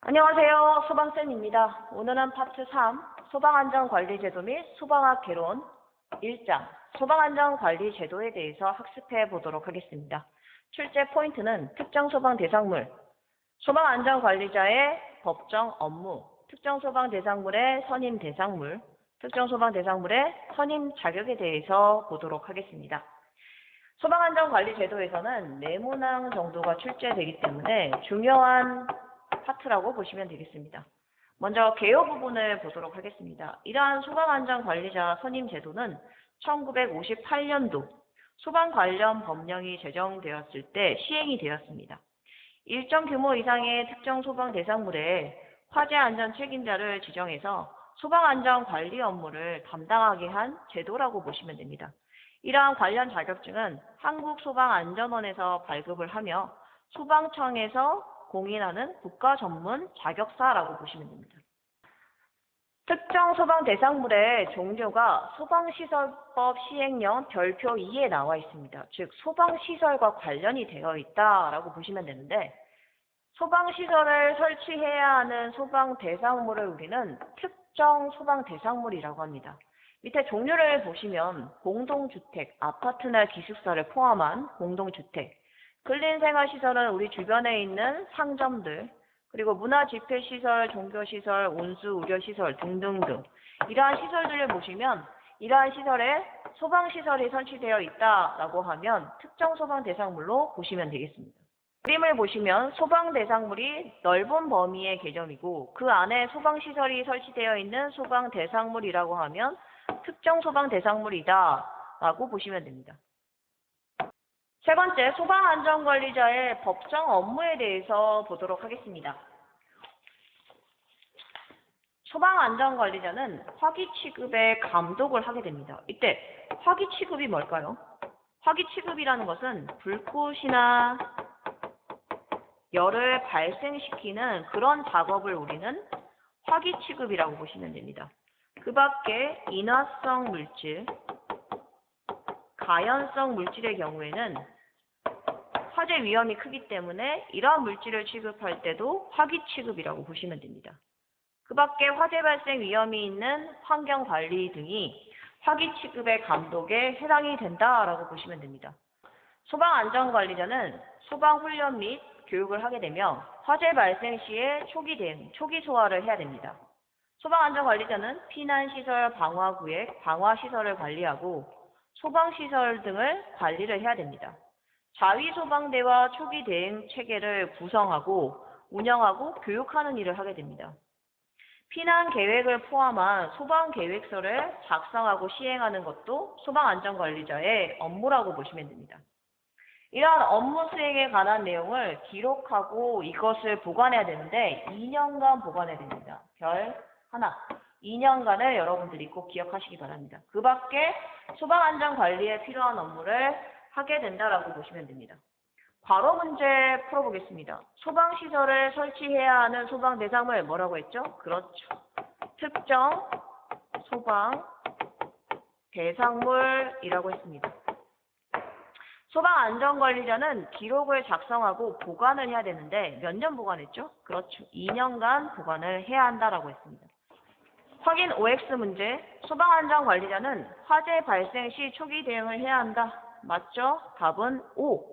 안녕하세요. 소방쌤입니다. 오늘은 파트 3, 소방안전관리제도 및 소방학 개론 1장, 소방안전관리제도에 대해서 학습해 보도록 하겠습니다. 출제 포인트는 특정 소방 대상물, 소방안전관리자의 법정 업무, 특정 소방 대상물의 선임 대상물, 특정 소방 대상물의 선임 자격에 대해서 보도록 하겠습니다. 소방안전관리제도에서는 네모낭 정도가 출제되기 때문에 중요한 파트라고 보시면 되겠습니다. 먼저 개요 부분을 보도록 하겠습니다. 이러한 소방안전관리자 선임 제도는 1958년도 소방 관련 법령이 제정되었을 때 시행이 되었습니다. 일정 규모 이상의 특정 소방 대상물에 화재 안전 책임자를 지정해서 소방안전 관리 업무를 담당하게 한 제도라고 보시면 됩니다. 이러한 관련 자격증은 한국소방안전원에서 발급을 하며 소방청에서 공인하는 국가 전문 자격사라고 보시면 됩니다. 특정 소방 대상물의 종류가 소방시설법 시행령 별표 2에 나와 있습니다. 즉 소방시설과 관련이 되어 있다라고 보시면 되는데, 소방시설을 설치해야 하는 소방 대상물을 우리는 특정 소방 대상물이라고 합니다. 밑에 종류를 보시면 공동주택, 아파트나 기숙사를 포함한 공동주택, 근린생활시설은 우리 주변에 있는 상점들, 그리고 문화집회시설, 종교시설, 운수, 의료시설 등등등 이러한 시설들을 보시면 이러한 시설에 소방시설이 설치되어 있다라고 하면 특정 소방 대상물로 보시면 되겠습니다. 그림을 보시면 소방 대상물이 넓은 범위의 개념이고 그 안에 소방시설이 설치되어 있는 소방 대상물이라고 하면 특정 소방 대상물이다 라고 보시면 됩니다. 세 번째, 소방안전관리자의 법정 업무에 대해서 보도록 하겠습니다. 소방안전관리자는 화기취급의 감독을 하게 됩니다. 이때 화기취급이 뭘까요? 화기취급이라는 것은 불꽃이나 열을 발생시키는 그런 작업을 우리는 화기취급이라고 보시면 됩니다. 그 밖에 인화성 물질, 가연성 물질의 경우에는 화재 위험이 크기 때문에 이러한 물질을 취급할 때도 화기 취급이라고 보시면 됩니다. 그 밖에 화재 발생 위험이 있는 환경관리 등이 화기 취급의 감독에 해당이 된다라고 보시면 됩니다. 소방안전관리자는 소방훈련 및 교육을 하게 되며 화재 발생 시에 초기 대응, 초기 소화를 해야 됩니다. 소방안전관리자는 피난시설, 방화구역, 방화시설을 관리하고 소방시설 등을 관리를 해야 됩니다. 자위소방대와 초기 대응 체계를 구성하고 운영하고 교육하는 일을 하게 됩니다. 피난 계획을 포함한 소방 계획서를 작성하고 시행하는 것도 소방안전관리자의 업무라고 보시면 됩니다. 이러한 업무 수행에 관한 내용을 기록하고 이것을 보관해야 되는데 2년간 보관해야 됩니다. 별 하나. 2년간을 여러분들이 꼭 기억하시기 바랍니다. 그 밖에 소방안전관리에 필요한 업무를 하게 된다라고 보시면 됩니다. 괄호 문제 풀어보겠습니다. 소방시설을 설치해야 하는 소방 대상물 뭐라고 했죠? 그렇죠. 특정 소방 대상물이라고 했습니다. 소방안전관리자는 기록을 작성하고 보관을 해야 되는데 몇 년 보관했죠? 그렇죠. 2년간 보관을 해야 한다라고 했습니다. 확인 OX 문제. 소방안전관리자는 화재 발생 시 초기 대응을 해야 한다. 맞죠? 답은 O.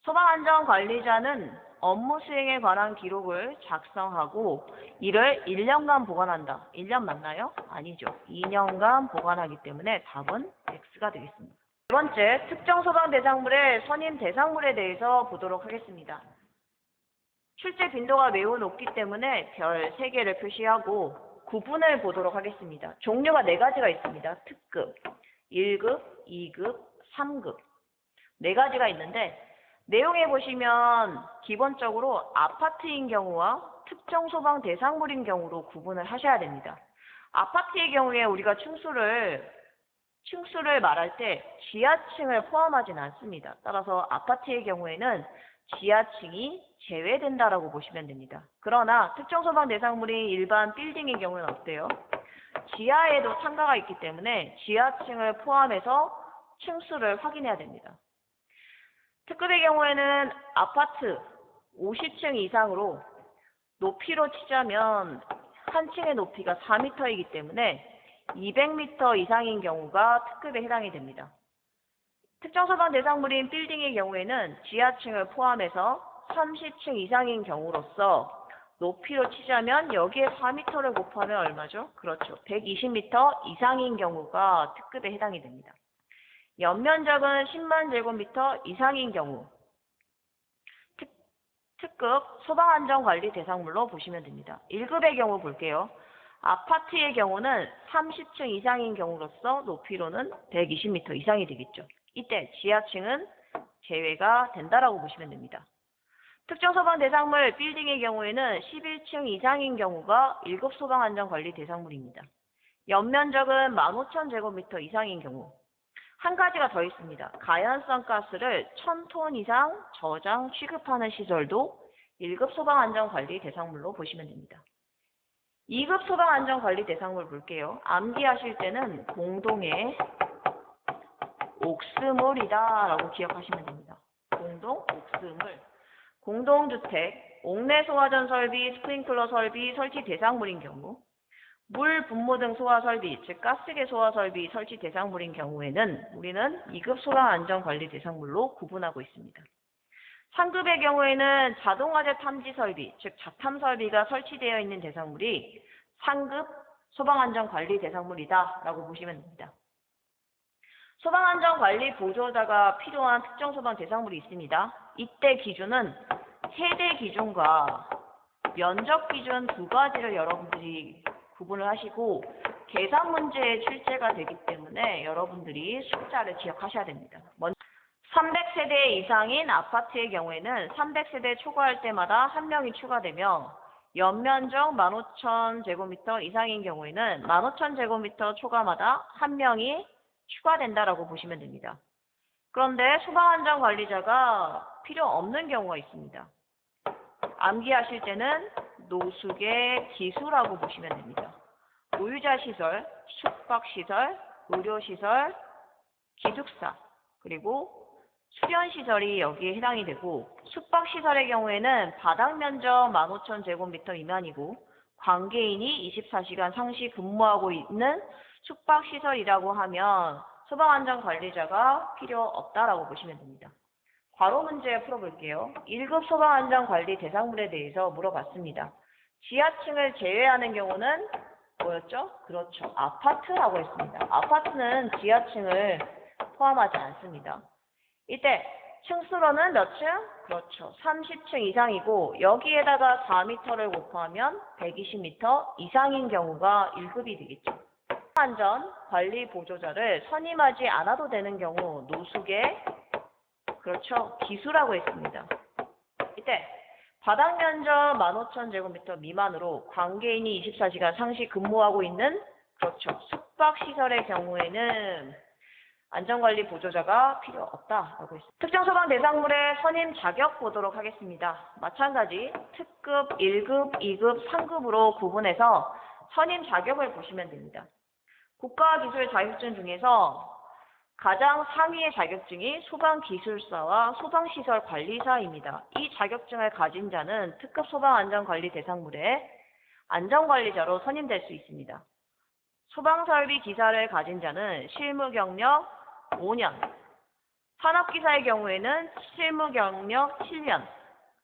소방안전관리자는 업무 수행에 관한 기록을 작성하고 이를 1년간 보관한다. 1년 맞나요? 아니죠. 2년간 보관하기 때문에 답은 X가 되겠습니다. 두 번째, 특정 소방 대상물의 선임 대상물에 대해서 보도록 하겠습니다. 출제 빈도가 매우 높기 때문에 별 3개를 표시하고 구분을 보도록 하겠습니다. 종류가 4가지가 있습니다. 특급, 1급, 2급, 3급. 4가지가 있는데 내용에 보시면 기본적으로 아파트인 경우와 특정 소방 대상물인 경우로 구분을 하셔야 됩니다. 아파트의 경우에 우리가 층수를 말할 때 지하층을 포함하진 않습니다. 따라서 아파트의 경우에는 지하층이 제외된다라고 보시면 됩니다. 그러나 특정 소방 대상물이 일반 빌딩의 경우는 어때요? 지하에도 상가가 있기 때문에 지하층을 포함해서 층수를 확인해야 됩니다. 특급의 경우에는 아파트 50층 이상으로 높이로 치자면 한 층의 높이가 4m이기 때문에 200m 이상인 경우가 특급에 해당이 됩니다. 특정 소방 대상물인 빌딩의 경우에는 지하층을 포함해서 30층 이상인 경우로서 높이로 치자면 여기에 4m를 곱하면 얼마죠? 그렇죠. 120m 이상인 경우가 특급에 해당이 됩니다. 연면적은 10만 제곱미터 이상인 경우 특급 소방안전관리 대상물로 보시면 됩니다. 1급의 경우 볼게요. 아파트의 경우는 30층 이상인 경우로서 높이로는 120m 이상이 되겠죠. 이때 지하층은 제외가 된다라고 보시면 됩니다. 특정 소방 대상물 빌딩의 경우에는 11층 이상인 경우가 1급 소방안전관리 대상물입니다. 연면적은 15,000제곱미터 이상인 경우. 한 가지가 더 있습니다. 가연성 가스를 1000톤 이상 저장 취급하는 시설도 1급 소방안전관리 대상물로 보시면 됩니다. 2급 소방안전관리 대상물 볼게요. 암기하실 때는 공동의 옥스물이다 라고 기억하시면 됩니다. 공동 옥스물. 공동주택, 옥내 소화전 설비, 스프링클러 설비 설치 대상물인 경우, 물 분무 등 소화 설비, 즉 가스계 소화 설비 설치 대상물인 경우에는 우리는 2급 소방안전관리 대상물로 구분하고 있습니다. 3급의 경우에는 자동화재 탐지 설비, 즉 자탐 설비가 설치되어 있는 대상물이 3급 소방안전관리 대상물이다 라고 보시면 됩니다. 소방안전관리 보조자가 필요한 특정 소방 대상물이 있습니다. 이때 기준은 세대 기준과 면적 기준 두 가지를 여러분들이 구분을 하시고 계산 문제에 출제가 되기 때문에 여러분들이 숫자를 기억하셔야 됩니다. 먼저 300세대 이상인 아파트의 경우에는 300세대 초과할 때마다 한 명이 추가되며 연면적 15,000제곱미터 이상인 경우에는 15,000제곱미터 초과마다 한 명이 추가된다라고 보시면 됩니다. 그런데 소방안전관리자가 필요 없는 경우가 있습니다. 암기하실 때는 노숙의 기수라고 보시면 됩니다. 보유자 시설, 숙박시설, 의료시설, 기숙사, 그리고 수련시설이 여기에 해당이 되고 숙박시설의 경우에는 바닥면적 15,000제곱미터 미만이고 관계인이 24시간 상시 근무하고 있는 숙박시설이라고 하면 소방안전관리자가 필요 없다라고 보시면 됩니다. 괄호 문제 풀어볼게요. 1급 소방안전관리 대상물에 대해서 물어봤습니다. 지하층을 제외하는 경우는 뭐였죠? 그렇죠. 아파트라고 했습니다. 아파트는 지하층을 포함하지 않습니다. 이때 층수로는 몇 층? 그렇죠. 30층 이상이고 여기에다가 4m를 곱하면 120m 이상인 경우가 1급이 되겠죠. 안전관리 보조자를 선임하지 않아도 되는 경우 노숙의 그렇죠. 기수라고 했습니다. 이때 바닥 면적 15,000제곱미터 미만으로 관계인이 24시간 상시 근무하고 있는 그렇죠. 숙박시설의 경우에는 안전관리 보조자가 필요 없다라고 했습니다. 특정 소방 대상물의 선임 자격 보도록 하겠습니다. 마찬가지 특급 1급, 2급, 3급으로 구분해서 선임 자격을 보시면 됩니다. 국가기술 자격증 중에서 가장 상위의 자격증이 소방기술사와 소방시설관리사입니다. 이 자격증을 가진 자는 특급 소방안전관리 대상물의 안전관리자로 선임될 수 있습니다. 소방설비 기사를 가진 자는 실무경력 5년, 산업기사의 경우에는 실무경력 7년,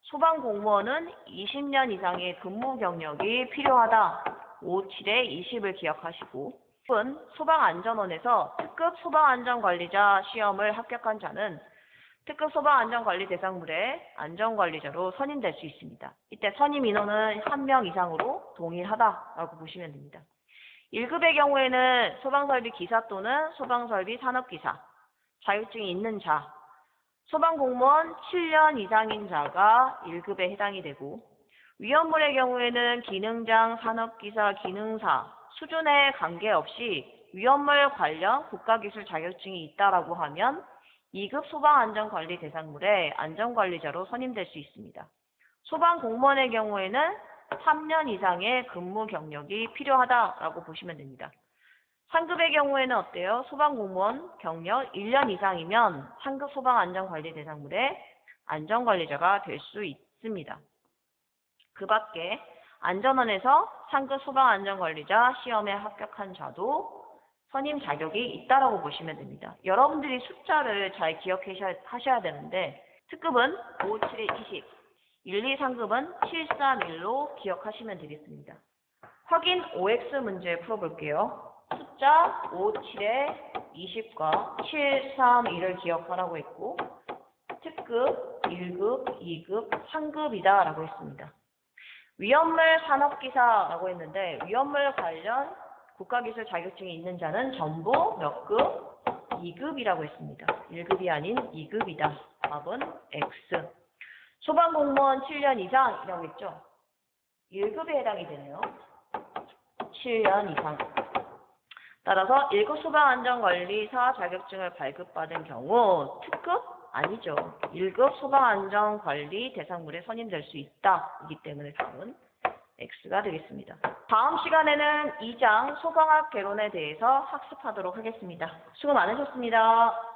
소방공무원은 20년 이상의 근무 경력이 필요하다. 57에 20을 기억하시고 소방안전원에서 특급 소방안전관리자 시험을 합격한 자는 특급 소방안전관리 대상물의 안전관리자로 선임될 수 있습니다. 이때 선임 인원은 1명 이상으로 동일하다라고 보시면 됩니다. 1급의 경우에는 소방설비 기사 또는 소방설비 산업기사, 자격증이 있는 자, 소방공무원 7년 이상인 자가 1급에 해당이 되고 위험물의 경우에는 기능장, 산업기사, 기능사, 수준에 관계없이 위험물 관련 국가기술 자격증이 있다라고 하면 2급 소방안전관리 대상물의 안전관리자로 선임될 수 있습니다. 소방공무원의 경우에는 3년 이상의 근무 경력이 필요하다라고 보시면 됩니다. 3급의 경우에는 어때요? 소방공무원 경력 1년 이상이면 3급 소방안전관리 대상물의 안전관리자가 될 수 있습니다. 그 밖에 안전원에서 상급 소방안전관리자 시험에 합격한 자도 선임 자격이 있다라고 보시면 됩니다. 여러분들이 숫자를 잘 기억하셔야 되는데 특급은 5, 7에 20, 1, 2, 3급은 7, 3, 1로 기억하시면 되겠습니다. 확인 OX 문제 풀어볼게요. 숫자 5, 7에 20과 7, 3, 1을 기억하라고 했고 특급 1급, 2급, 3급이다 라고 했습니다. 위험물 산업기사라고 했는데 위험물 관련 국가기술 자격증이 있는 자는 전부 몇 급? 2급이라고 했습니다. 1급이 아닌 2급이다. 답은 X. 소방공무원 7년 이상이라고 했죠. 1급에 해당이 되네요. 7년 이상. 따라서 1급 소방안전관리사 자격증을 발급받은 경우 특급? 아니죠. 1급 소방안전관리 대상물에 선임될 수 있다. 이기 때문에 답은 X가 되겠습니다. 다음 시간에는 2장 소방학 개론에 대해서 학습하도록 하겠습니다. 수고 많으셨습니다.